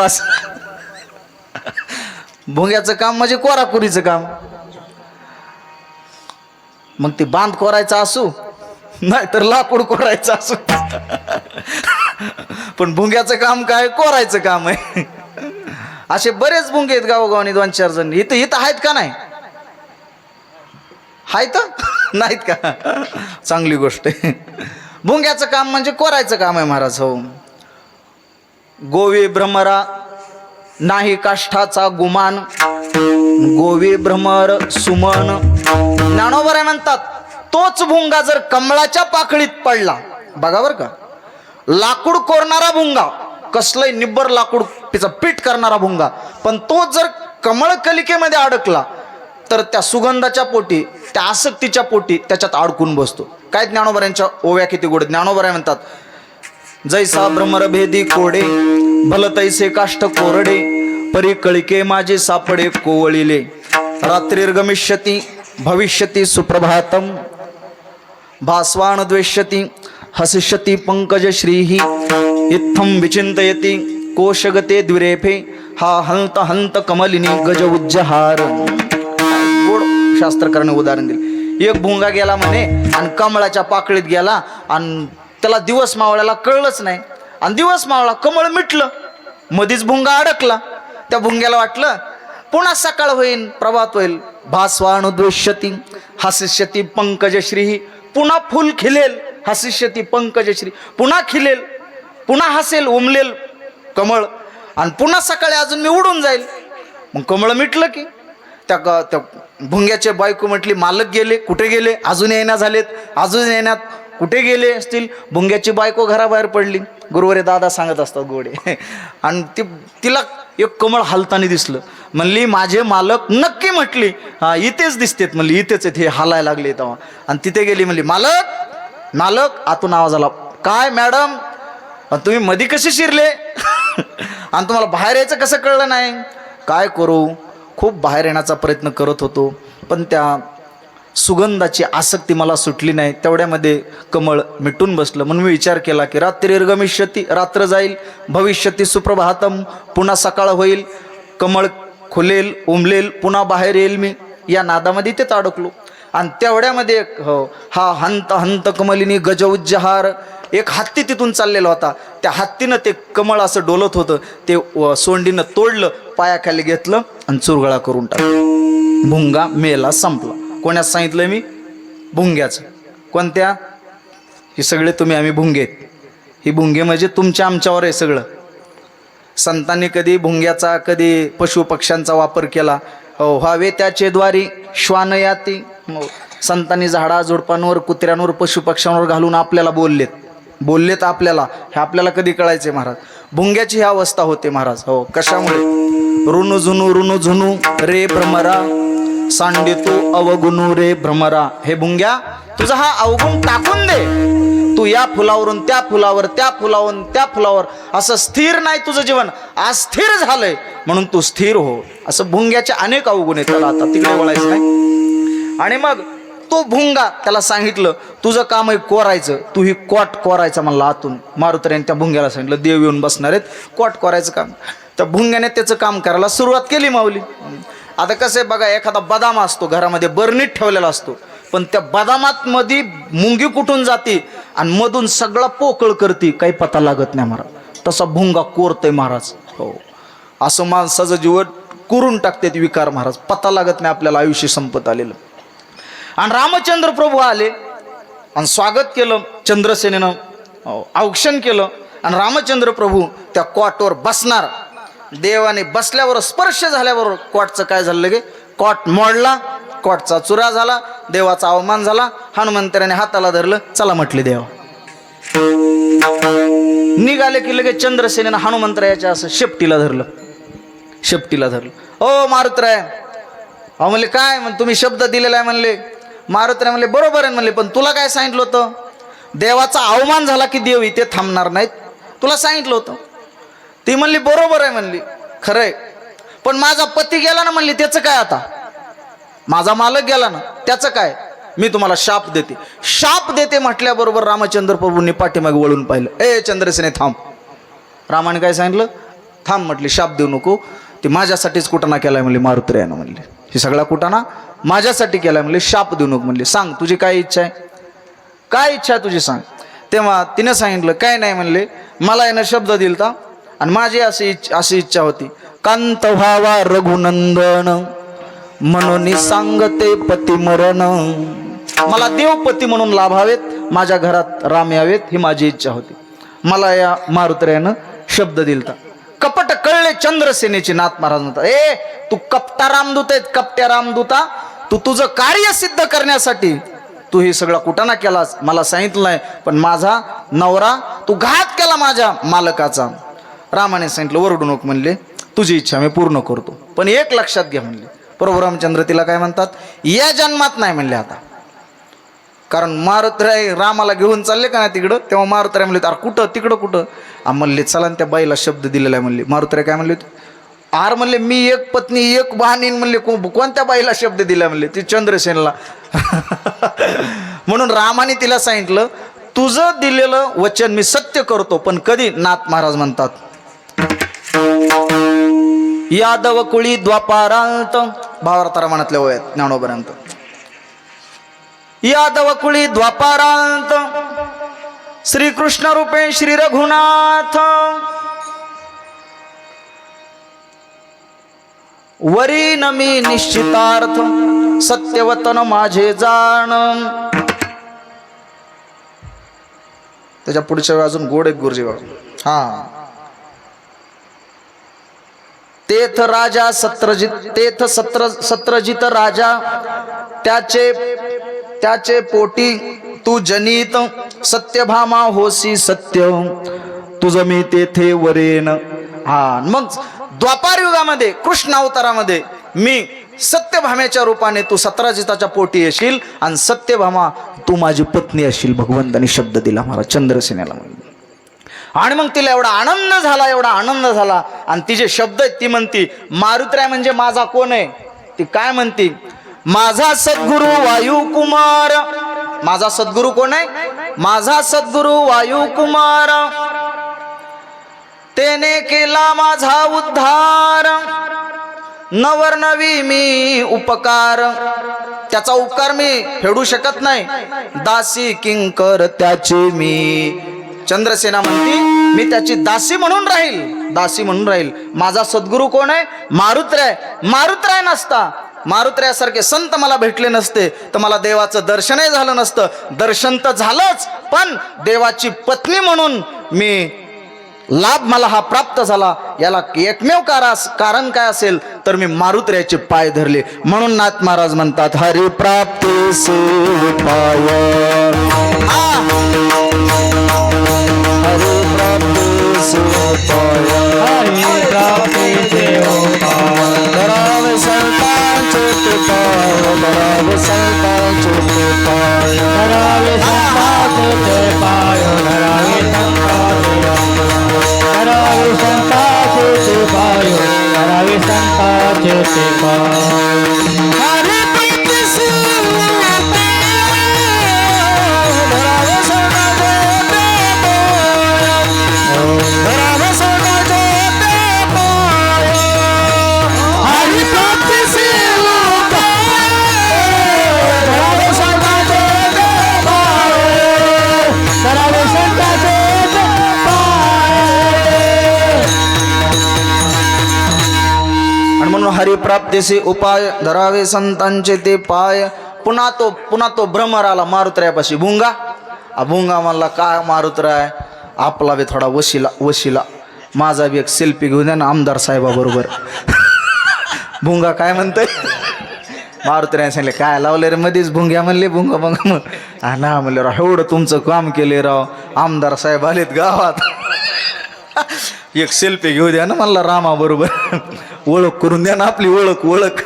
बास. भुंग्याचं काम म्हणजे कोराकुरीचं काम. मग ते बांध कोरायचा असू नाहीतर लाकूड कोरायचं असू, पण भुंग्याचं काम काय, कोरायचं काम आहे. असे बरेच भुंगे आहेत गावोगावानी, 2-4 जण. इथं इथं आहेत का नाही? आहेत नाहीत का? चांगली गोष्ट आहे. भुंग्याचं काम म्हणजे कोरायचं काम आहे महाराज. हो. गोवे भ्रमरा नाही काष्ठाचा गुमान, गोवे भ्रमर सुमन. ज्ञानोबा म्हणतात तोच भुंगा जर कमळाच्या पाकळीत पडला, बघा बर का, लाकूड कोरणारा भुंगा, कसलंय निब्बर लाकूड त्याचं पीठ करणारा भुंगा, पण तो जर कमळ कलिकेमध्ये अडकला तर त्या सुगंधाच्या पोटी, त्या आसक्तीच्या पोटी त्याच्यात अडकून बसतो. काय ज्ञानोबा यांच्या ओव्या किती गोड. ज्ञानोबा म्हणतात जैसा भ्रमर भेदी कोडे, भल तैसे काष्ठ कोरडे, परी कळिके माझे सापडे कोवळिले, रात्रीर्गमिष्यती भविष्यती सुप्रभातम, भास्वान द्वेष्यती हसिष्यती पंकज श्रीही, इत्थम विचिंतयती कोशगते द्विरेफे, हा हंत हंत कमलिनी गज उज्जहार. गोड शास्त्रकाराने उदाहरण दिले. एक भुंगा गेला म्हणे आणि कमळाच्या पाकळीत गेला आणि त्याला दिवस मावळ्याला कळलंच नाही, आणि दिवस मावळा कमळ मिटलं, मधीच भुंगा अडकला. त्या भुंग्याला वाटलं पुन्हा सकाळ होईल, प्रभात होईल. भास्वानुद्वेष्यती हसिष्यती पंकजश्री, पुन्हा फुल खिलेल. हसिष्यती पंकजश्री, पुन्हा खिलेल, पुन्हा हसेल, उमलेल कमळ, आणि पुन्हा सकाळी अजून मी उडून जाईल. मग कमळ मिटलं की त्या भुंग्याचे बायको म्हटली मालक गेले, कुठे गेले, अजून येण्या झालेत, अजून येण्यात कुठे गेले असतील. भुंग्याची बायको घराबाहेर पडली. गुरुवारी दादा सांगत असतात गोडे. आणि तिला एक कमळ हलताना दिसलं. म्हणली माझे मालक नक्की, म्हटली हा इथेच दिसतेत, म्हणली इथेच आहेत, हे हालायला लागले तेव्हा. आणि तिथे गेली, म्हणली मालक मालक. आतून आवाज आला, काय मॅडम तुम्ही मध्ये कसे शिरले? आणि तुम्हाला बाहेर यायचं कसं कळलं नाही? काय करू, खूप बाहेर येण्याचा प्रयत्न करत होतो, पण त्या सुगंधाची आसक्ती मला सुटली नाही. तेवढ्यामध्ये कमळ मिटून बसलं. म्हणून मी विचार केला की रात्रीर्गमिष्यती, रात्र जाईल, भविष्यती सुप्रभातम, पुन्हा सकाळ होईल, कमळ खुलेल, उमलेल, पुन्हा बाहेर येईल मी. या नादामध्ये तेच अडकलो. आणि तेवढ्यामध्ये हो हा हंत हंत कमलिनी गज उज्जहार, एक हत्ती तिथून चाललेला होता. त्या हत्तीनं ते कमळ असं डोलत होतं, ते सोंडीनं तोडलं, पायाखाली घेतलं आणि चुरगळा करून टाकलं. भुंगा मेला, संपला. कोणास सांगितलं मी? भुंग्याचं. कोणत्या? हे सगळे तुम्ही आम्ही भुंगे. ही भुंगे म्हणजे तुमच्या आमच्यावर आहे सगळं. संतांनी कधी भुंग्याचा, कधी पशुपक्ष्यांचा वापर केला. हो, व्हावे त्याचे द्वारी श्वान याती. संतांनी झाडा झुडपांवर, कुत्र्यांवर, पशुपक्ष्यांवर घालून आपल्याला बोललेत आपल्याला. हे आपल्याला कधी कळायचे महाराज? भुंग्याची ही अवस्था होते महाराज. हो, कशामुळे? रुनु झुनू रे भ्रमरा, सांडे तू अवगुणू रे भ्रमरा. हे भुंग्या, तुझा हा अवगुण टाकून दे. तू या फुलावरून त्या फुलावर, त्या फुलावरून त्या फुलावर, असं स्थिर नाही तुझं जीवन, अस्थिर झालंय, म्हणून तू स्थिर हो. असं भुंग्याचे अनेक अवगुण आहेत. त्याला आता तिकडे वळायचं नाही. आणि मग तो भुंगा, त्याला सांगितलं तुझं काम आहे कोरायचं, तू ही कोट कोरायचा म्हणला आतून. मारुतीने त्या भुंग्याला सांगितलं देव येऊन बसणार आहेत, कोट कोरायचं काम. त्या भुंग्याने त्याचं काम करायला सुरुवात केली माऊली. आता कसं आहे बघा, एखादा बदाम असतो घरामध्ये बरणीत ठेवलेला असतो, पण त्या बदामात मध्ये मुंगी कुठून जाते आणि मधून सगळा पोकळ करते, काही पता लागत नाही महाराज. तसा भुंगा कोरतय महाराज. हो, असं माणसाचं जीवन करून टाकते विकार महाराज. पता लागत नाही आपल्याला, आयुष्य संपत आलेलं. आणि रामचंद्र प्रभू आले आणि स्वागत केलं चंद्रसेनेनं, औक्षण केलं. आणि रामचंद्र प्रभू त्या कॉटवर बसणार. देवाने बसल्यावर, स्पर्श झाल्यावर कॉटचं काय झालं लगे? कॉट मोडला, कॉटचा चुरा झाला, देवाचा अवमान झाला. हनुमंतराने हाताला धरलं, चला म्हटले देवा. निघाले की लगेच चंद्रसेनेनं हनुमंतरायाच्या असं शेपटीला धरलं. ओ मारुतराय, अहो म्हणले काय म्हण, तुम्ही शब्द दिलेला आहे म्हणले. मारुतराय म्हणले बरोबर आहे म्हणले, पण तुला काय सांगितलं होतं? देवाचा अवमान झाला की देव इथे थांबणार नाहीत, तुला सांगितलं होतं. ती म्हणली बरोबर आहे म्हणली, खरंय, पण माझा पती गेला ना म्हणली, त्याचं काय? आता माझा मालक गेला ना, त्याचं काय? मी तुम्हाला शाप देते म्हटल्याबरोबर रामचंद्र प्रभूंनी पाठीमागे वळून पाहिलं. ए चंद्रसेने थांब. रामाने काय सांगितलं? थांब म्हटली, शाप देऊ नको, ते माझ्यासाठीच कुटाणा केलाय म्हणले मारुतरायानं म्हणले, हे सगळा कुटाणा माझ्यासाठी केलाय म्हणले, शाप देऊ नको म्हणले, सांग तुझी काय इच्छा आहे, काय इच्छा आहे तुझी सांग. तेव्हा तिने सांगितलं काय नाही म्हणले, मला यानं शब्द दिलता आणि माझी अशी इच्छा होती, कांत व्हावा रघुनंदन म्हणून सांगते पती मरण, मला देवपती म्हणून लाभावेत, माझ्या घरात राम यावेत, ही माझी इच्छा होती. मला या मारुतरायानं शब्द दिलता. कपट कळले चंद्रसेनेचे नाथ महाराज म्हणतात, ए तू कपटा रामदूत आहेत, कपट्या रामदूता, तू तुझं कार्य सिद्ध करण्यासाठी तू हे सगळा कुटाणा केलास, मला सांगितलं नाही, पण माझा नवरा तू घात केला माझ्या मालकाचा. रामाने सांगितलं वरडू नको म्हणले, तुझी इच्छा मी पूर्ण करतो, पण एक लक्षात घ्या म्हणले. प्रभू रामचंद्र तिला काय म्हणतात, या जन्मात नाही म्हणले आता, कारण मारुतराय रामाला घेऊन चालले का नाही तिकडं, तेव्हा मारुतराय म्हणले अरे कुठं तिकडं कुठं, म्हणले चला त्या बाईला शब्द दिलेला आहे म्हणले. मारुतराय काय म्हणले, आर म्हणले मी एक पत्नी एक बहाणीन म्हणले, कोणत्या बाईला शब्द दिला म्हणले, ती चंद्रसेनला. म्हणून रामाने तिला सांगितलं तुझं दिलेलं वचन मी सत्य करतो, पण कधी. नाथ महाराज म्हणतात, यादव कुळी द्वापारांत, भावार्थ रामायणातल्या वयात ज्ञानोबरांत, यादव कुळी द्वापारांत श्रीकृष्ण रूपे श्री रघुनाथ, वरी नमी निश्चितार्थ सत्यवतन माझे जाण. त्याच्या पुढच्या वेळी अजून गोड एक गुरुजी बाबा, हा तेथ राजा सत्रजित, तेथ सत्रजित राजा, त्याचे पोटी तू जनित, सत्यभामा होसी सत्य, तुझं मी तेथे वरेन. हा मग द्वापार युगामध्ये कृष्ण अवतारामध्ये मी सत्यभामेच्या रूपाने तू सत्रजिताच्या पोटी येशील आणि सत्यभामा तू माझी पत्नी असशील, भगवंतानी शब्द दिला मला चंद्रसेनेला म्हणून. आणि मग तिला एवढा आनंद झाला, एवढा आनंद झाला, आणि तिचे शब्द ती म्हणती, मारुतराय म्हणजे माझा कोण आहे, ती काय म्हणती, माझा सद्गुरु वायुकुमार. माझा सद्गुरु कोण आहे, माझा सद्गुरु वायुकुमार, तेने केला माझा उद्धार, नवरनवी मी उपकार, त्याचा उपकार मी फेडू शकत नाही, दासी किंकर त्याचे मी. चंद्रसेना म्हणती मी त्याची दासी म्हणून राहील, दासी म्हणून राहील. माझा सद्गुरु कोण आहे, मारुतराय. मारुतराय नसता, मारुतरायासारखे संत मला भेटले नसते तर मला देवाचं दर्शनही झालं नसतं. दर्शन तर झालंच, पण देवाची पत्नी म्हणून मी लाभ मला हा प्राप्त झाला. याला एकमेव कारण काय असेल तर मी मारुतरायाचे पाय धरले. म्हणून नाथ महाराज म्हणतात, हरी प्राप्ती से पाय, हरी प्राप्ती से पाय, हरी प्राप्ती से पाय, धरावे संतांचे ते पाय, धरावे संतांचे ते पाय, धरावे संतांचे ते पाय, धरावे संतांचे ते पाय, धरावे संतांचे ते पाय. हरी प्राप्ती से हरिप्राप्तीचे उपाय, धरावे संतांचे ते पाय. पुन्हा तो भ्रमर आला मारुतरायापाशी, भुंगा. भुंगा म्हणला, काय मारुतराय, आपला बी थोडा वशिला, माझा बी एक सेल्फी घेऊन द्या ना आमदार साहेबाबरोबर. भुंगा काय म्हणतोय, मारुतराय सांगले काय लावले रे मध्येच भुंग्या म्हणले, भुंगा ना म्हणले, राव एवढं तुमचं काम केले राव, आमदार साहेब आलेत गावात, एक सेल्फी घेऊ द्या ना म्हणला रामाबरोबर, ओळख करून द्या ना आपली ओळख.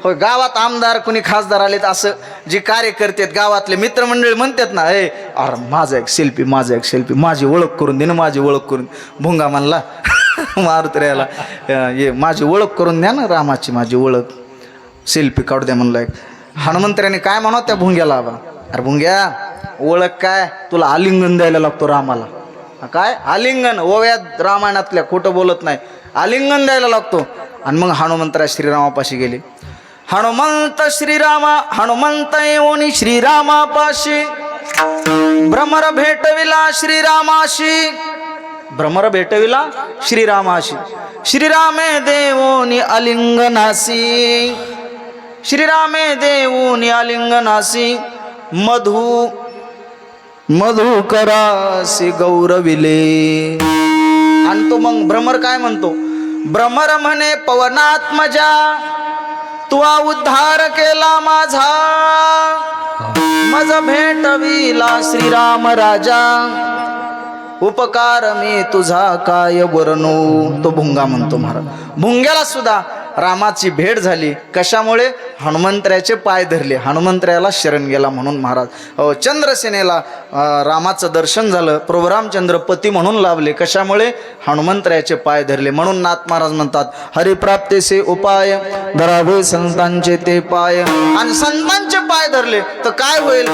हो, गावात आमदार कुणी खासदार आलेत, असं जे कार्यकर्ते गावातले मित्रमंडळी म्हणतात ना, अरे माझा एक सेल्फी, माझी ओळख करून दे ना, माझी ओळख करून. भुंगा म्हणला मारुतरायाला, ये माझी ओळख करून द्या ना रामाची, माझी ओळख, सेल्फी काढू द्या म्हणलं. हनुमंतराने काय म्हणा त्या भुंग्याला, अरे भुंग्या ओळख काय, तुला आलिंगन द्यायला लागतो रामाला. काय आलिंगन, ओव्यात रामायणातल्या, खोटं बोलत नाही, आलिंगन द्यायला लागतो. आणि मग हनुमंतराय श्रीरामापाशी गेले. हनुमंत येऊन श्रीरामापाशी भ्रमर भेटविला श्रीरामाशी, भ्रमर भेटविला श्रीरामाशी. श्रीरामे देवोनी आलिंगनासी, श्रीरामे देवोनी आलिंगनासी, मधुकरासी गौरविले. आणि तो मग भ्रमर काय म्हणतो? भ्रमर म्हणे पवनात्मजा, तुआ उद्धार केला माझा, मज भेटविला श्रीराम राजा, उपकार मी तुझा काय वर्णू. तो भुंगा म्हणतो महाराज. भुंग्याला सुद्धा रामाची भेट झाली. कशामुळे? हनुमंतरायाचे पाय धरले, हनुमंतरायाला शरण गेला म्हणून महाराज. चंद्रसेनेला रामाचं दर्शन झालं, प्रभू रामचंद्र पती म्हणून लाभले. कशामुळे? हनुमंतरायाचे पाय धरले. म्हणून नाथ महाराज म्हणतात, हरिप्राप्तीचे उपाय धरावे संतांचे ते पाय. आणि संतांचे पाय धरले तर काय होईल?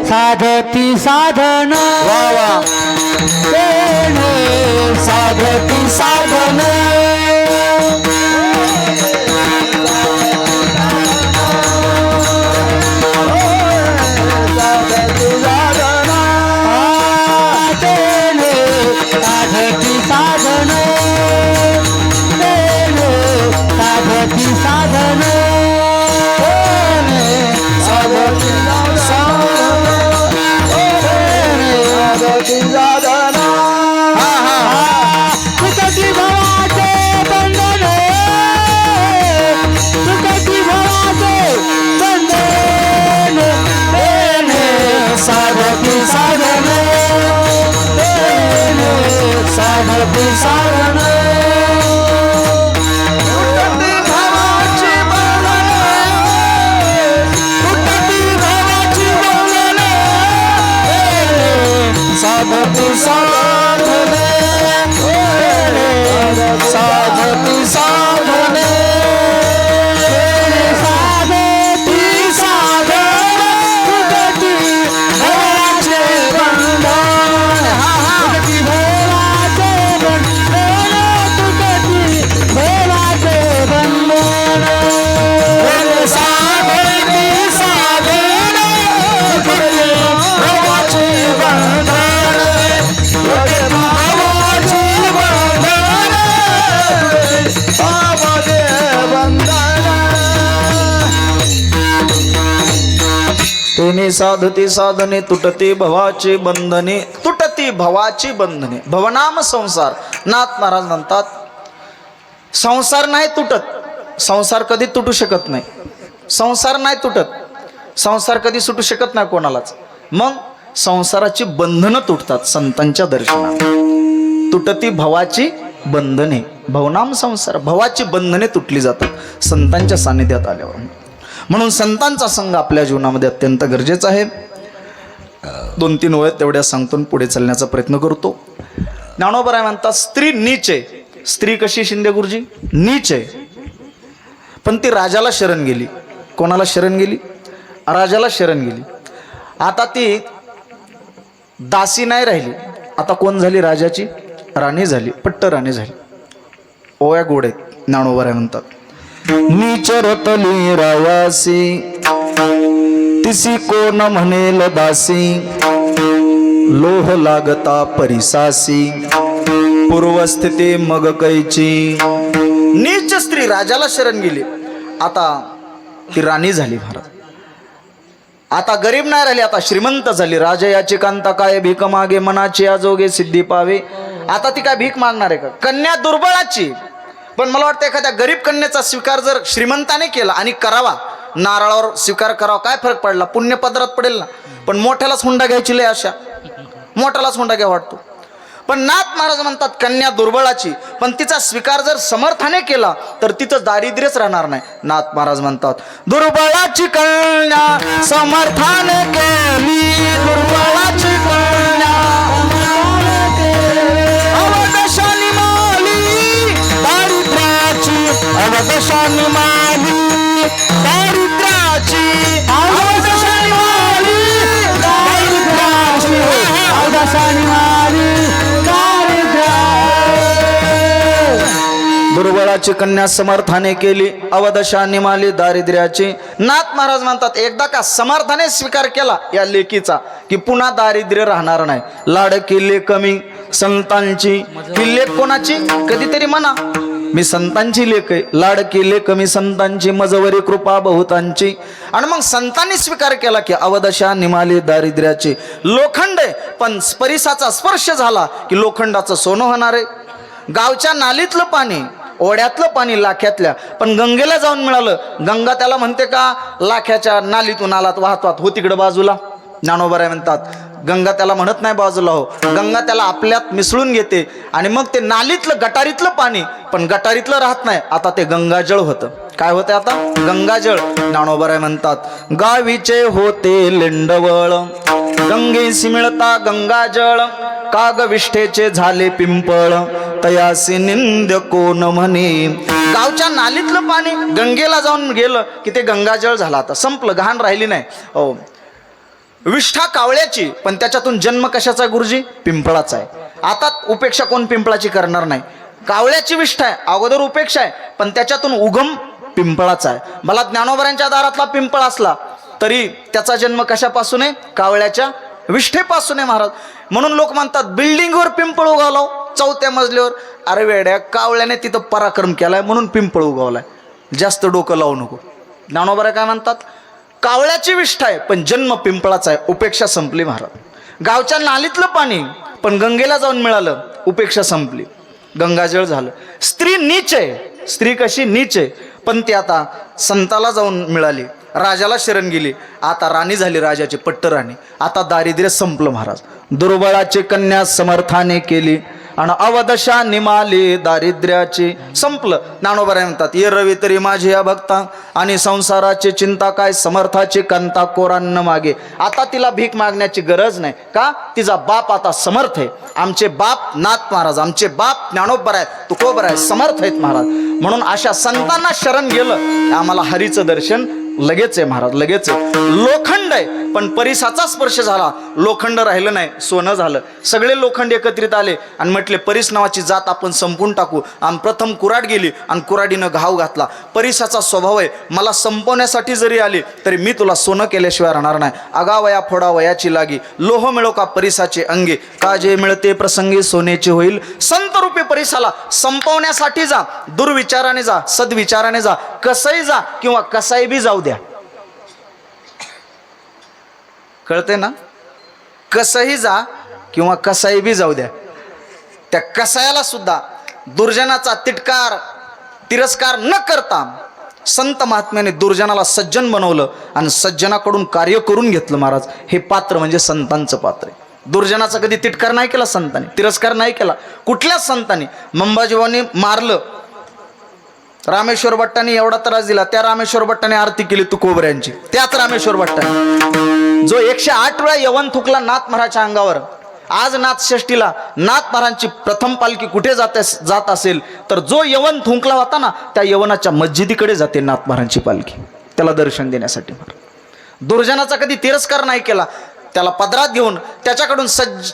साधती साधन, वा वा, साधती साधन, साधती साधने तुटती भवाची बंधने, तुटती भवाची बंधने. भवनाम संसार. नाथ महाराज म्हणतात संसार नाही तुटत, संसार कधी तुटू शकत नाही, संसार नाही तुटत, संसार कधी सुटू शकत नाही कोणालाच. मग संसाराची बंधनं तुटतात संतांच्या दर्शनात. तुटती भवाची बंधने, भवनाम संसार, भवाची बंधने तुटली जातात संतांच्या सानिध्यात आल्यावर. म्हणून संतांचा संघ आपल्या जीवनामध्ये अत्यंत गरजेचा आहे. 2-3 ओळी तेवढ्या सांगतो पुढे चालण्याचा प्रयत्न करतो. ज्ञानोबराय म्हणतात स्त्री नीच आहे. स्त्री कशी शिंदे गुरुजी? नीच आहे. पण ती राजाला शरण गेली. कोणाला शरण गेली? राजाला शरण गेली. आता ती दासी नाही राहिली, आता कोण झाली? राजाची राणी झाली, पट्ट राणी झाली. ओव्या गोड आहेत. ज्ञानोबराय म्हणतात नीचरतली रायासी, तिसी कोण म्हणेल दासी, लोह लागता परिसासी, पूर्वस्थिती मग कैची. नीच स्त्री राजाला शरण गेली, आता ती राणी झाली महाराज. आता गरीब नाही राहिली, आता श्रीमंत झाली. राजा याची कांता काय भीक मागे, मनाची आजोगे सिद्धी पावे. आता ती काय भीक मागणार आहे का? कन्या दुर्बळाची. पण मला वाटतं एखाद्या गरीब कन्याचा स्वीकार जर श्रीमंताने केला आणि करावा, नारळावर स्वीकार करावा, काय फरक पडला? पुण्य पदरात पडेल ना. पण मोठ्यालाच हुंडा घ्यायची लय आशा, मोठ्यालाच हुंडा घ्या वाटतो. पण नाथ महाराज म्हणतात कन्या दुर्बळाची, पण तिचा स्वीकार जर समर्थाने केला तर तिचं दारिद्र्यच राहणार नाही. नाथ महाराज म्हणतात दुर्बळाची कन्या समर्थाने केली, दुर्बळाची कन्या अवदशानी माली, दारिद्र्याची अवदशानी माली, दारिद्र्याची अवदशानी माली, दारिद्र्याची अवदशानी माली. दुर्बळाची कन्या समर्थाने केली, अवदशा निमाली दारिद्र्याची. नाथ महाराज म्हणतात एकदा का समर्थाने स्वीकार केला या लेकीचा की पुन्हा दारिद्र्य राहणार नाही. लाडकी लेक कमी संतांची. ही लेक कोणाची? कधीतरी म्हणा मी संतांची लेक आहे. लाडकी लेक मी संतांची, मजवरी कृपा बहुतांची. आणि मग संतांनी स्वीकार केला की अवदशा निमाली दारिद्र्याची. लोखंड आहे पण परिसाचा स्पर्श झाला की लोखंडाचं सोनं होणार आहे. गावच्या नालीतलं पाणी, ओढ्यातलं पाणी लाख्यातल्या, पण गंगेला जाऊन मिळालं. गंगा त्याला म्हणते का लाख्याच्या नालीतून आलात वाहत वाहत, हो तिकडं बाजूला. ज्ञानोबराय म्हणतात गंगा त्याला म्हणत नाही बाजूला हो, गंगा त्याला आपल्यात मिसळून घेते आणि मग ते नालीतलं गटारीतलं पाणी पण गटारीतलं राहत नाही, आता ते गंगाजळ होतं. काय होतं आता? गंगाजळ. ज्ञानोबराय म्हणतात गावीचे होते लेंडवळ, गंगेसी मिळता गंगाजळ, काग विष्ठेचे झाले पिंपळ, तयासी निंद कोण म्हणे. गावच्या नालीतलं पाणी गंगेला जाऊन गेलं की ते गंगाजळ झालं, आता संपलं, घाण राहिली नाही. हो, विष्ठा कावळ्याची पण त्याच्यातून जन्म कशाचा गुरुजी? पिंपळाचा आहे. आता उपेक्षा कोण पिंपळाची करणार नाही. कावळ्याची विष्ठा आहे, अगोदर उपेक्षा आहे पण त्याच्यातून उगम पिंपळाचा आहे. मला ज्ञानोबरांच्या दारातला पिंपळ असला तरी त्याचा जन्म कशापासून आहे? कावळ्याच्या विष्ठेपासून आहे महाराज. म्हणून लोक म्हणतात बिल्डिंगवर पिंपळ उगवला 4थ्या मजल्यावर. अरे वेड्या, कावळ्याने तिथं पराक्रम केलाय म्हणून पिंपळ उगवलाय, जास्त डोकं लावू नको. ज्ञानोबराय काय म्हणतात? कावळ्याची विष्ठा आहे पण जन्म पिंपळाचा आहे, उपेक्षा संपली महाराज. गावच्या नालीतलं पाणी पण गंगेला जाऊन मिळालं, उपेक्षा संपली, गंगाजळ झालं. स्त्री नीच आहे, स्त्री कशी? नीच आहे, पण ती आता संताला जाऊन मिळाली, राजाला शरण गेली, आता राणी झाली, राजाची पट्ट राणी. आता दारिद्र्य संपलं महाराज. दुर्बळाची कन्या समर्थाने केली आणि अवदशा निमाली दारिद्र्याची. संपलं. ज्ञानोबराय म्हणतात ये रवी तरी माझी या भक्ता आणि संसाराची चिंता काय, समर्थाची कांता कोरांना मागे. आता तिला भीक मागण्याची गरज नाही. का? तिचा बाप आता समर्थ आहे. आमचे बाप नाथ महाराज, आमचे बाप ज्ञानोबराय, तुकोबराय समर्थ आहेत महाराज. म्हणून अशा संतांना शरण गेलं आम्हाला हरीचं दर्शन लगेच आहे महाराज, लगेच आहे. लोखंड आहे पण परिसाचा स्पर्श झाला, लोखंड राहिलं नाही, सोनं झालं. सगळे लोखंड एकत्रित आले आणि म्हटले परिस नावाची जात आपण संपून टाकू. आणि प्रथम कुऱ्हाड गेली आणि कुऱ्हाडीनं घाव घातला. परिसाचा स्वभाव आहे, मला संपवण्यासाठी जरी आली तरी मी तुला सोनं केल्याशिवाय राहणार नाही. अगावया फोडा वयाची लागी, लोह मिळो का परिसाचे अंगी, का जे मिळते प्रसंगी सोन्याचे होईल. संत रूपी परिसाला संपवण्यासाठी जा, दुर्विचाराने जा, सद्विचाराने जा, कसंही जा किंवा कसाही बी जाऊ द्या. कळते ना? कसंही जा किंवा कसाही बी जाऊ द्या. त्या कसायाला सुद्धा दुर्जनाचा तिरस्कार न करता संत महात्म्याने दुर्जनाला सज्जन बनवलं आणि सज्जनाकडून कार्य करून घेतलं महाराज. हे पात्र म्हणजे संतांचं पात्र आहे. दुर्जनाचा कधी तिटकार नाही केला संतांनी, तिरस्कार नाही केला कुठल्याच संतांनी. मंबाजीवानी मारलं, रामेश्वर भट्टाने एवढा त्रास दिला, त्या रामेश्वर भट्टाने आरती केली तुकोबऱ्यांची, त्याच रामेश्वर भट्टाने जो 108 वेळा यवन थुकला नाथ महाराजच्या अंगावर. आज नाथ षष्टीला नाथ महाराजांची प्रथम पालखी कुठे जात असेल तर जो यवन थुंकला होता ना त्या यवनाच्या मस्जिदीकडे जाते नाथ महाराजांची पालखी, त्याला दर्शन देण्यासाठी. दुर्जनाचा कधी तिरस्कार नाही केला, त्याला पदरात घेऊन त्याच्याकडून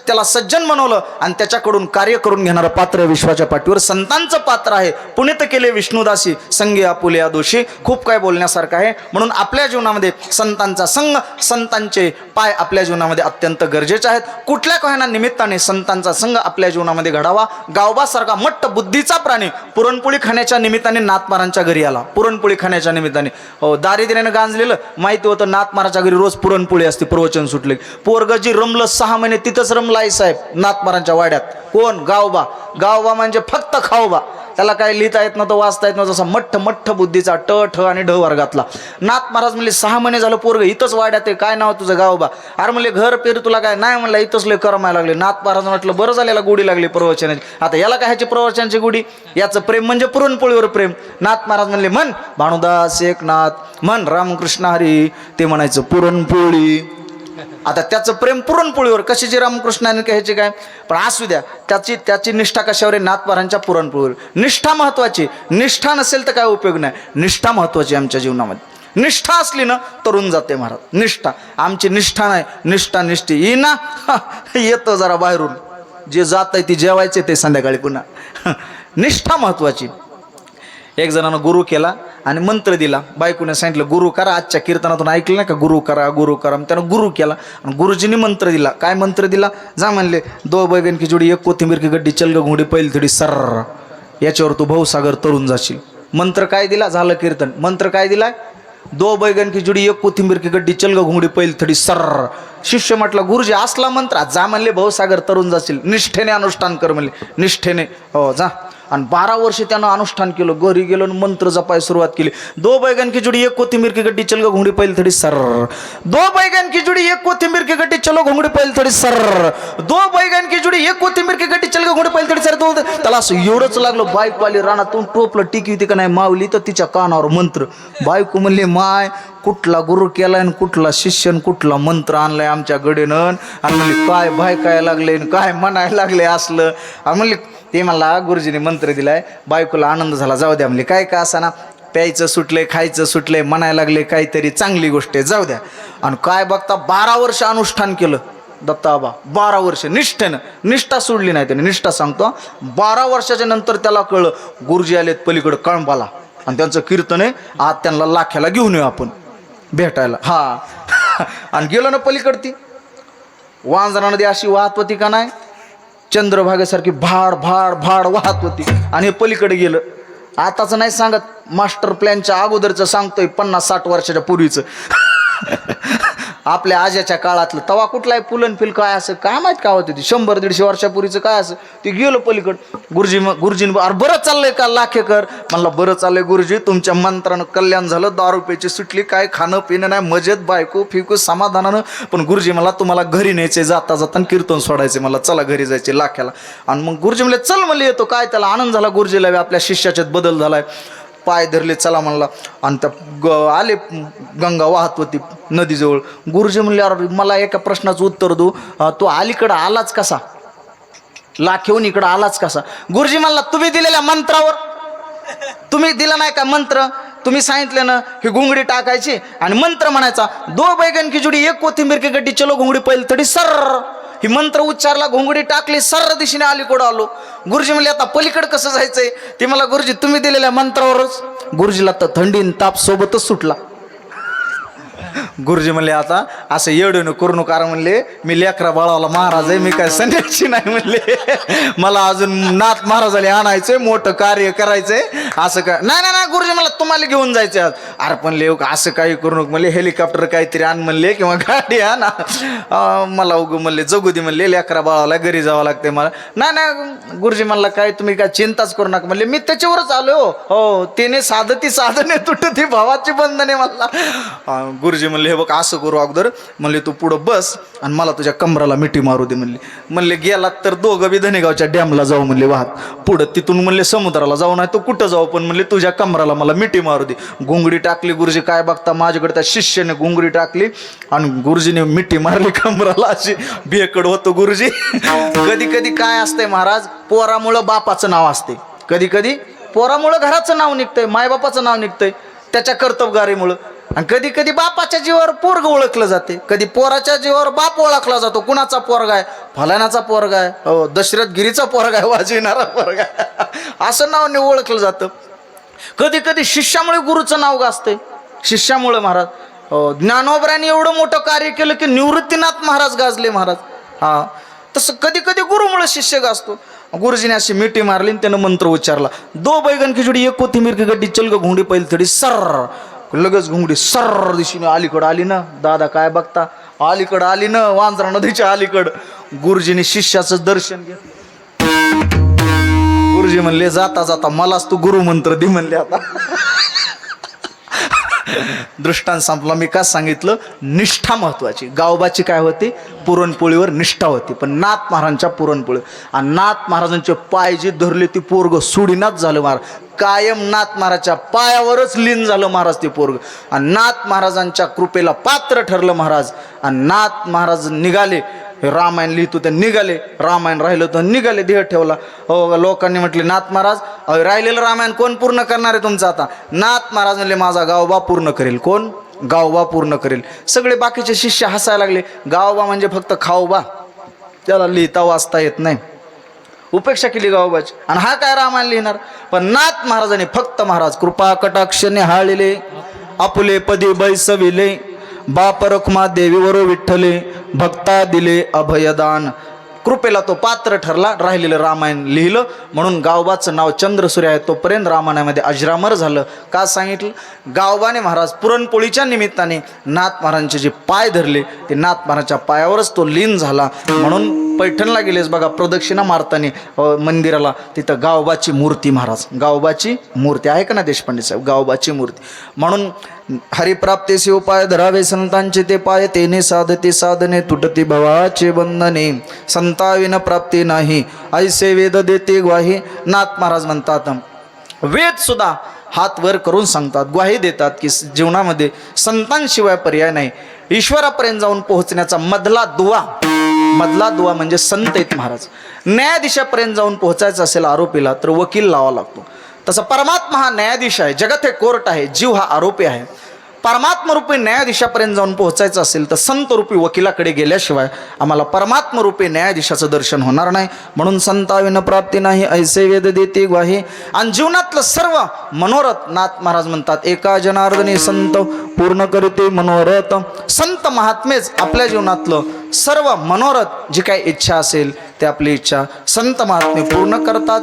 त्याला सज्जन बनवलं आणि त्याच्याकडून कार्य करून घेणारं पात्र विश्वाच्या पाठीवर संतांचं पात्र आहे. पुण्यत केले विष्णुदासी, संगी आपुले दोषी. खूप काय बोलण्यासारखं आहे. म्हणून आपल्या जीवनामध्ये संतांचा संग, संतांचे पाय आपल्या जीवनामध्ये अत्यंत गरजेचे आहेत. कुठल्या कोणाला निमित्ताने संतांचा संघ आपल्या जीवनामध्ये घडावा. गावबासारखा मट्ट बुद्धीचा प्राणी पुरणपोळी खाण्याच्या निमित्ताने नाथ महाराजांच्या घरी आला. पुरणपोळी खाण्याच्या निमित्ताने, हो, दारिद्र्याने गांजलेलं माहिती होतं. नाथ महाराजांच्या घरी रोज पुरणपोळी असते. प्रवचन सुटले, पोरगजी रमलं 6 महिने तिथंच रमलाय साहेब नाथ महाराजांच्या वाड्यात. कोण? गावबा. गावबा म्हणजे फक्त खावबा. त्याला काय लिहिता येत नव्हतं, वाचता येत नव्हतं. असा मठ्ठ बुद्धीचा ट ठ आणि ढ वर्गातला. नाथ महाराज म्हणले 6 महिने झालं पोरग इथंच वाड्यात आहे. काय नाव तुझं? गावबा. अरे म्हणले घर पेर तुला काय? नाही म्हणलं इथंच लय करमायला लागले. नाथ महाराज म्हटलं बरं झालं याला गोडी लागली प्रवचनाची. आता याला काय ह्याची प्रवचनाची गोडी? याचं प्रेम म्हणजे पुरणपोळीवर प्रेम. नाथ महाराज म्हणले म्हण भानुदास एकनाथ, म्हण रामकृष्ण हरी. ते म्हणायचं पुरणपोळी. आता त्याचं प्रेम पुरणपोळीवर. कशाची रामकृष्णाने ह्याची काय? पण असू द्या, त्याची निष्ठा कशावर आहे? नाथ महाराजांच्या पुरणपोळीवर. निष्ठा महत्वाची. निष्ठा नसेल तर काय उपयोग नाही. निष्ठा महत्वाची आमच्या जीवनामध्ये. निष्ठा असली ना तरुण जाते महाराज. निष्ठा आमची निष्ठा नाही. निष्ठा निष्ठी ही ना येतो जरा बाहेरून. जे जात आहे ती जेवायचे ते संध्याकाळी पुन्हा. निष्ठा महत्वाची. एक जणानं गुरु केला आणि मंत्र दिला. बायकोने सांगितलं गुरु करा, आजच्या कीर्तनातून ऐकलं नाही का, गुरु करा गुरु करा. त्यानं गुरु केला आणि गुरुजींनी मंत्र दिला. काय मंत्र दिला? जा म्हणले, दो बैगन की जोडी एक कोथिंबीर की गड्डी चल ग घोडी पहिली थोडी सर्र, याच्यावर तू भाऊसागर तरुण जाशील. मंत्र काय दिला? झालं कीर्तन. मंत्र काय दिला? दो बैगन की जुडी एक कोथिंबीर की गड्डी चल ग घोंगडी पहिली थोडी सर्र. शिष्य म्हटलं गुरुजी असला मंत्र? जा म्हणले भाऊसागर तरुण जाशील, निष्ठेने अनुष्ठान कर म्हणले, निष्ठेने. हो जा. आणि 12 वर्ष त्यानं अनुष्ठान केलं. घरी गेलो आणि मंत्र जपाय सुरुवात केली. दो बैगन की जुडी एक कोथिंबीर की गड्डी चल ग घोंगडी पहिली थोडी सर्र, दो बैगन की जुडी एक कोथिंबीर की गड्डी चलो घोंगडी पहिली थोडी सर्र, दो बैगन की जुडी एक कोथिंबीर की गड्डी चल ग घोंगडी पहिली थोडी सर्र. त्याला असं एवढंच लागलं. बायकोवाली रानातून टोपलं टिकी होती का नाही मावली, तर तिच्या कानावर मंत्र. बायको म्हणली माय कुठला गुरु केलाय आणि कुठला शिष्य कुठला मंत्र आणलाय आमच्या गडेनं. आणि म्हणली काय बायकाय लागले काय म्हणायला लागले असलं. आणि म्हणली ते मला गुरुजीने मंत्र दिलाय. बायकोला आनंद झाला. जाऊ द्या म्हणले, काय का असा ना, प्यायचं सुटलंय खायचं सुटलंय म्हणायला लागले, काहीतरी चांगली गोष्ट आहे, जाऊ द्या. आणि काय बघता 12 वर्ष अनुष्ठान केलं दत्ताबा. 12 वर्ष निष्ठेनं, निष्ठा सोडली नाही त्याने, निष्ठा सांगतो. 12 वर्षाच्या नंतर त्याला कळलं गुरुजी आलेत पलीकडं कळंबाला आणि त्यांचं कीर्तन आहे, आज त्यांना लाख्याला घेऊन येऊ आपण भेटायला. हा आणि गेलो ना पलीकड. ती वांजरा नदी अशी वाहत होती का नाही, चंद्रभागेसारखी भाड भाड भाड वाहत होती. आणि हे पलीकडे गेलं. आताच नाही सांगत, मास्टर प्लॅनच्या अगोदरचं सांगतोय, 50-60 वर्षाच्या पूर्वीचं. आपल्या आज्याच्या काळातलं. तवा कुठलाय पुलन फिल काय असं काय माहित काय होतं ती, 100-150 वर्षापूर्वीचं काय असं. ते गेलो पलीकड. गुरुजीन अरे बरं चाललंय का लाखेकर? म्हणलं बरं चाललंय गुरुजी, तुमच्या मंत्रानं कल्याण झालं, 10 रुपयाची सुटली, काय खाणं पिणं नाही, मजेत बायको फिकू समाधानानं. पण गुरुजी मला तुम्हाला घरी न्यायचे, जाता जाता कीर्तन सोडायचे, मला चला घरी जायचे लाख्याला. आणि मग गुरुजी म्हणले चल म्हणले येतो. काय त्याला आनंद झाला गुरुजीला, आपल्या शिष्याच्यात बदल झालाय. पाय धरले चला म्हणला. आणि त्या आले, गंगा वाहत होती नदीजवळ. गुरुजी म्हणले अरे मला एका प्रश्नाचं उत्तर दो, तो अलीकडं आलाच कसा, लाखेहून इकडं आलाच कसा? गुरुजी म्हणला तुम्ही दिलेल्या मंत्रावर, तुम्ही दिला नाही का मंत्र, तुम्ही सांगितलं ना ही घुंगडी टाकायची आणि मंत्र म्हणायचा, दो बैगन की जुडी एक कोथिंबीर की गड्डी चलो घुंगडी पहिली तडी सर्र. ही मंत्र उच्चारला, घोंगडी टाकली, सर्र दिशेने अलीकडं आलो. गुरुजी म्हणले आता पलीकडे कसं जायचंय? ते मला गुरुजी तुम्ही दिलेल्या मंत्रावरच. गुरुजीला तर थंडीन ताप सोबतच सुटला. गुरुजी म्हणले आता असं येडून करू नका म्हणले, मी लेकरा बाळाला महाराज आहे, मी काय संन्यासी नाही म्हणले, मला अजून नाथ महाराजाला आणायचंय, मोठं कार्य करायचंय. असं काय नाही नाही नाही गुरुजी मला तुम्हाला घेऊन जायचंय आज. अरे पण ले असं काही करू नको म्हणले, हेलिकॉप्टर काहीतरी आण म्हणले किंवा गाडी आण. मला उग म्हणले जगू दे म्हणले, लेकरा बाळाला घरी जावं लागते मला. नाही नाही गुरुजी म्हणला काय तुम्ही काय चिंताच करू नका म्हणले, मी त्याच्यावरच आलो. हो त्याने साधती साधने तुटती भावाची बंधने म्हणला. गुरुजी म्हणले हे बघ असं करू अगोदर म्हणले, तू पुढं बस आणि मला तुझ्या कमराला मिठी मारू दे म्हणले गेलात तर दोघं बी धनेगावच्या डॅमला जाऊ म्हणले वाहत, पुढं तिथून म्हणले समुद्राला जाऊ, नाही तो कुठं जाऊ, पण म्हणले तुझ्या कमराला मला मिठी मारू दे. घुंगडी टाकली. गुरुजी काय बघता माझ्याकडे त्या शिष्याने घुंगडी टाकली आणि गुरुजीने मिठी मारली कमराला. अशी बेकड होतो गुरुजी. कधी कधी काय असतंय महाराज, पोरामुळं बापाचं नाव असते, कधी कधी पोरामुळं घराचं नाव निघतंय, मायबापाचं नाव निघतंय त्याच्या कर्तबगारीमुळं. आणि कधी कधी बापाच्या जीवावर पोरग ओळखलं जाते, कधी पोराच्या जीवावर बाप ओळखला जातो. कुणाचा पोरगा आहे? फलाण्याचा पोरगा आहे, हो दशरथगिरीचा पोरगा आहे, वाजविणारा पोरगा आहे, असं नावाने ओळखलं जातं. कधी कधी शिष्यामुळे गुरुचं नाव गाजतंय, शिष्यामुळे महाराज. ज्ञानोबरांनी एवढं मोठं कार्य केलं की निवृत्तीनाथ महाराज गाजले महाराज. हा तसं कधी कधी गुरुमुळे शिष्य गाजतो. गुरुजीने अशी मिठी मारली आणि त्यानं मंत्र उच्चारला, दो बैगन की जुडी एक कोथिंबीर की गड्डी चल ग घोंगडी पहिली थोडी सर्र. लगेच घुंगडी सर्र दिशेने अलीकडं आली ना. दादा काय बघता, अलीकडं आली ना, वांजरा नदीच्या अलीकडं. गुरुजीने शिष्याचं दर्शन घेतलं. गुरुजी म्हणले जाता जाता मलाच तू गुरुमंत्र दे म्हणले. आता दृष्टांत संपला. मी का सांगितलं, निष्ठा महत्वाची. गावबाची काय होती, पुरणपोळीवर निष्ठा होती, पण नाथ महाराजांच्या पुरणपोळी आणि नाथ महाराजांचे पाय जे धरले ती पोरग सोडीनाच झालं महाराज. कायम नाथ महाराजच्या पायावरच लीन झालं महाराज ते पोरग. आणि नाथ महाराजांच्या कृपेला पात्र ठरलं महाराज. आणि नाथ महाराज निघाले, रामायण लिहितो ते निघाले, रामायण राहिलं तर निघाले, देह ठेवला. हो लोकांनी म्हटले नाथ महाराज राहिलेलं रामायण कोण पूर्ण करणार आहे तुमचं? आता नाथ महाराज म्हणले माझा गावबा पूर्ण करेल. कोण? गावबा पूर्ण करेल. सगळे बाकीचे शिष्य हसायला लागले. गावबा म्हणजे फक्त खाऊबा, त्याला लिहिता वाचता येत नाही. उपेक्षा केली गावोबाची. आणि हा काय रामायण लिहिणार? पण नाथ महाराजांनी फक्त महाराज कृपा कटाक्ष निहाळिले, आपुले पदी बैसविले, बाप रखुमा देवीवर विठ्ठले, भक्ता दिले अभयदान. कृपेला तो पात्र ठरला, राहिलेलं रामायण लिहिलं. म्हणून गावबाचं नाव चंद्रसूर्य आहे. तोपर्यंत रामायणामध्ये अजरामर झालं. का सांगितलं? गावबाने महाराज पुरणपोळीच्या निमित्ताने नाथ महाराजांचे जे पाय धरले, ते नाथ महाराजांच्या पायावरच तो लीन झाला. म्हणून पैठणला गेलेस बघा, प्रदक्षिणा मारताना मंदिराला तिथं गावबाची मूर्ती महाराज, गावबाची मूर्ती आहे का ना देशपांडे साहेब, गावबाची मूर्ती. म्हणून हरिप्राप्तीचे उपाय धरावे संतांचे ते पाय, तेने साधते साधने तुटती भवाचे बंधने, संताविन प्राप्ती नाही ऐसे वेद देते ग्वाही. नाथ महाराज म्हणतात, वेद सुद्धा हात वर करून सांगतात, ग्वाही देतात की जीवनामध्ये संतांशिवाय पर्याय नाही. ईश्वरापर्यंत जाऊन पोहोचण्याचा मधला दुवा म्हणजे संत आहेत महाराज. न्यायाधीशापर्यंत जाऊन पोहोचायचं असेल आरोपीला तर वकील लावा लागतो. तसं परमात्मा हा न्यायाधीश आहे, जगत हे कोर्ट आहे, जीव हा आरोपी आहे. परमात्मरूपी न्यायाधीशापर्यंत जाऊन पोहोचायचं असेल तर संतरूपी वकिलाकडे गेल्याशिवाय आम्हाला परमात्मरूपी न्यायाधीशाचं दर्शन होणार नाही. म्हणून संताविन प्राप्ती नाही ऐसे वेद देते ग्वाही. आणि जीवनातलं सर्व मनोरथ नाथ महाराज म्हणतात, एका जनार्दनी संत पूर्ण करते मनोरथ. संत महात्मेच आपल्या जीवनातलं सर्व मनोरथ, जी काही इच्छा असेल ते आपली इच्छा संत महात्मे पूर्ण करतात.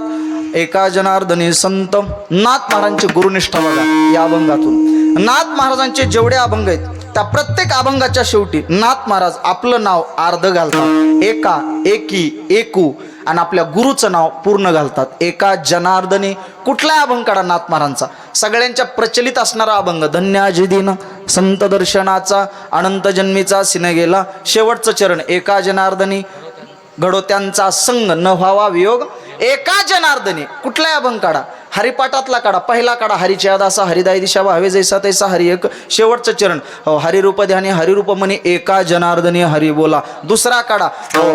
एका जनार्दनी संत. नाथ महाराजांची गुरुनिष्ठा बघा या अभंगातून. नाथ महाराजांचे जेवढे अभंग आहेत त्या प्रत्येक अभंगाच्या शेवटी नाथ महाराज आपलं नाव अर्ध घालतात, एका, एकी, एकू, आणि आपल्या गुरुचं नाव पूर्ण घालतात, एका जनार्दनी. कुठलाही अभंग काढा नाथ महाराजांचा, सगळ्यांच्या प्रचलित असणारा अभंग, धन्याजी दिन संत दर्शनाचा, अनंत जन्मीचा सिन गेला, शेवटचं चरण एका जनार्दनी, घडो त्यांचा संग न व्हावा वियोग. एका जनार्दनी कुठलाही अभंग काढा, हरिपाठातला काढा, पहिला काढा हरिची आदासा हरिदाय दिशा हवे जैसा तैसा हरि एक, शेवटचं चरण हरिरूप ध्यानी हरिरूप मनी एका जनार्दनी हरि बोला. दुसरा काढा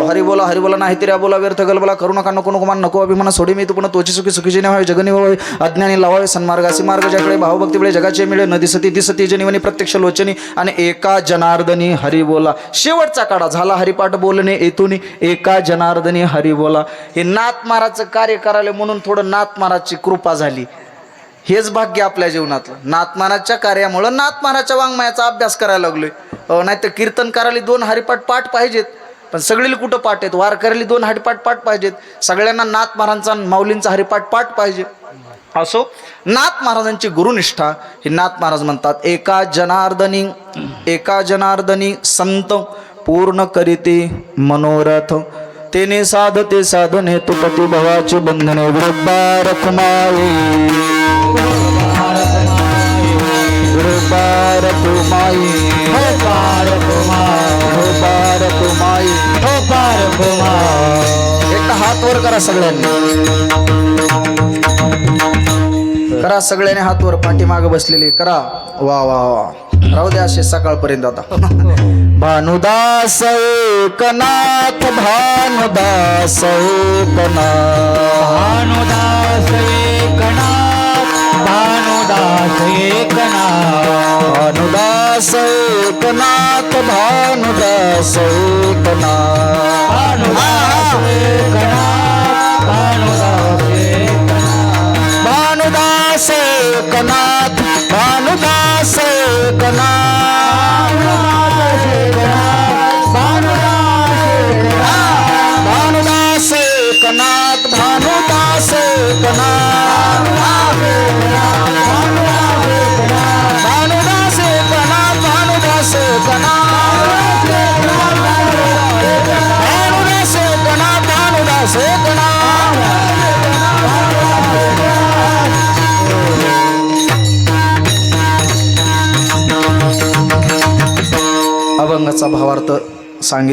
हरि बोला नाही तिऱ्या बोला व्यर्थ गलबला करू नका नको नको मान नको अभिमान सोडी मी तुपण तोची सुखी सुखीची व्हावे जगनी व्हावे अज्ञानी लावावे सन्मार्गासी मार्ग ज्याकडे भावभक्ती वेळे जगाचे मिळे न दिसती दिसती जनिवनी प्रत्यक्ष लोचनी आणि एका जनार्दनी हरि बोला. शेवटचा काढा झाला हरिपाठ बोलणे येथून एका जनार्दनी हरि बोला. हे नाथ महाराजचं कार्य करायला म्हणून थोडं नाथ महाराजची कृपा झाली. हेच भाग्य आपल्या जीवनातलं. नाथ महाराजच्या कार्यामुळं नाथ महाराजच्या वाङ्मयाचा अभ्यास करायला लागलोय. नाही तर कीर्तन करायला 2 हरिपाठ पाठ पाहिजेत, पण सगळीला कुठं पाठ आहेत? वारकऱ्याला 2 हरिपाठ पाठ पाहिजेत, सगळ्यांना नाथ महाराजांचा माऊलींचा हरिपाठ पाठ पाहिजे. असो नाथ महाराजांची गुरुनिष्ठा ही नाथ महाराज म्हणतात, एका जनार्दनी संत पूर्ण करीते मनोरथ, तेने साधते साधने तुटती भवाचे बंधने, वृद्धा रखुमाई एकदा हात वर करा सगळ्यांनी, करा सगळ्यांनी हात वर, पाठीमागे बसलेली करा. वा वा वा, राहू द्या असे सकाळपर्यंत. आता भानुदास एकनाथ, भानुदास एकनाथ, भानुदास एकनाथ, भानुदास एकनाथ, भानुदास एकनाथ, भानुदास एकनाथ, भानुदास एकनाथ, भानुदास एकनाथ, भानुदास एकनाथ, भानुदास एकनाथ, भानुदास एकनाथ, भानुदास एकनाथ, भानुदास एकनाथ, भानुदास एकनाथ, भानुदास एकनाथ. अभंगाचा भावार्थ सांगितला.